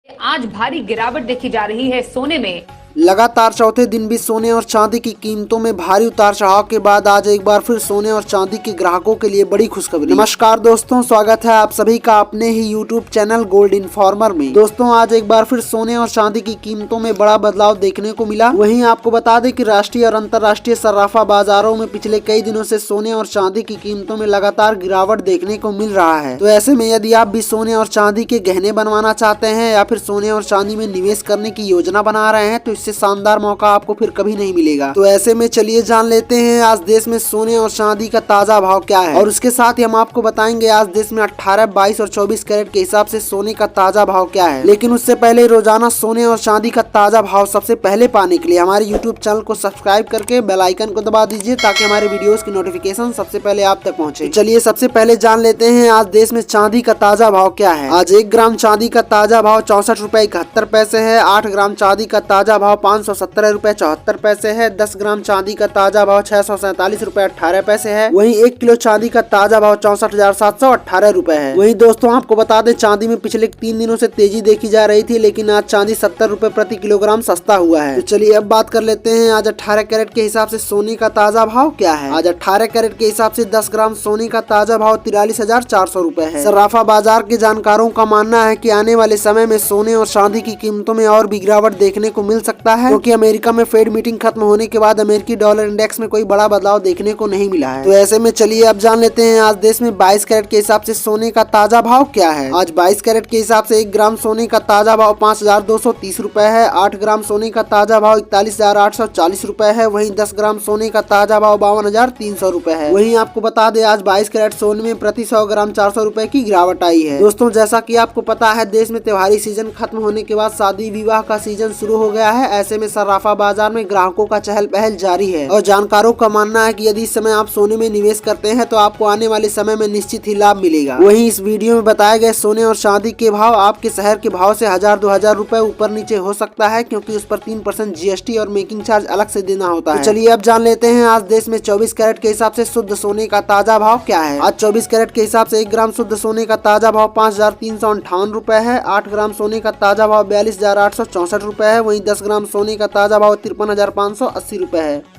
आज भारी गिरावट देखी जा रही है सोने में। लगातार चौथे दिन भी सोने और चांदी की कीमतों में भारी उतार चढ़ाव के बाद आज एक बार फिर सोने और चांदी के ग्राहकों के लिए बड़ी खुशखबरी। नमस्कार दोस्तों, स्वागत है आप सभी का अपने ही यूट्यूब चैनल गोल्ड इन्फॉर्मर में। दोस्तों, आज एक बार फिर सोने और चांदी की कीमतों में बड़ा बदलाव देखने को मिला। वहीं आपको बता दें कि राष्ट्रीय और अंतर्राष्ट्रीय सर्राफा बाजारों में पिछले कई दिनों से सोने और चांदी की कीमतों में लगातार गिरावट देखने को मिल रहा है। तो ऐसे में यदि आप भी सोने और चांदी के गहने बनवाना चाहते हैं या फिर सोने और चांदी में निवेश करने की योजना बना रहे हैं तो इससे शानदार मौका आपको फिर कभी नहीं मिलेगा। तो ऐसे में चलिए जान लेते हैं आज देश में सोने और चांदी का ताजा भाव क्या है, और उसके साथ ही हम आपको बताएंगे आज देश में 18, 22 और 24 कैरेट के हिसाब से सोने का ताजा भाव क्या है। लेकिन उससे पहले रोजाना सोने और चांदी का ताजा भाव सबसे पहले पाने के लिए हमारे यूट्यूब चैनल को सब्सक्राइब करके बेल आइकन को दबा दीजिए ताकि हमारे वीडियोस की नोटिफिकेशन सबसे पहले आप तक पहुंचे। चलिए सबसे पहले जान लेते हैं आज देश में चांदी का ताजा भाव क्या है। आज 1 ग्राम चांदी का ताजा भाव 64.71 है। 8 ग्राम चांदी का ताजा भाव 517 रुपए 74 पैसे है। 10 ग्राम चांदी का ताजा भाव 647 रुपए 18 पैसे है। वहीं 1 किलो चांदी का ताजा भाव 64,718 रुपए है। वहीं दोस्तों आपको बता दें चांदी में पिछले 3 दिनों से तेजी देखी जा रही थी, लेकिन आज चांदी 70 रुपए प्रति किलोग्राम सस्ता हुआ है। तो चलिए अब बात कर लेते हैं आज 18 कैरेट के हिसाब से सोने का ताजा भाव क्या है। आज 18 कैरेट के हिसाब से 10 ग्राम सोने का ताजा भाव 43,400 रुपए है। सर्राफा बाजार के जानकारों का मानना है कि आने वाले समय में सोने और चांदी की कीमतों में और भी गिरावट देखने को मिल सकता है, क्योंकि अमेरिका में फेड मीटिंग खत्म होने के बाद अमेरिकी डॉलर इंडेक्स में कोई बड़ा बदलाव देखने को नहीं मिला है। तो ऐसे में चलिए अब जान लेते हैं आज देश में 22 कैरेट के हिसाब से सोने का ताजा भाव क्या है। आज 22 कैरेट के हिसाब से 1 ग्राम सोने का ताजा भाव 5,230 रुपए है। 8 ग्राम सोने का ताजा भाव 41,840 रुपए है। वहीं 10 ग्राम सोने का ताजा भाव 52,300 रुपए है। वहीं आपको बता दें आज 22 कैरेट सोने में प्रति 100 ग्राम 400 रुपए की गिरावट आई है। दोस्तों, जैसा कि आपको पता है देश में त्योहारी सीजन खत्म होने के बाद शादी विवाह का सीजन शुरू हो गया है। ऐसे में सर्राफा बाजार में ग्राहकों का चहल पहल जारी है और जानकारों का मानना है कि यदि इस समय आप सोने में निवेश करते हैं तो आपको आने वाले समय में निश्चित ही लाभ मिलेगा। वहीं इस वीडियो में बताए गए सोने और चांदी के भाव आपके शहर के भाव से 1000-2000 रुपए ऊपर नीचे हो सकता है, क्योंकि उस पर 3% GST और मेकिंग चार्ज अलग से देना होता है। तो चलिए अब जान लेते हैं आज देश में 24 कैरेट के हिसाब से शुद्ध सोने का ताजा भाव क्या है। आज 24 कैरेट के हिसाब से 1 ग्राम शुद्ध सोने का ताजा भाव 5,358 रुपए है। 8 ग्राम सोने का ताजा भाव 42,864 रुपए है। वहीं 10 ग्राम सोने का ताजा भाव 53,580 रुपए है।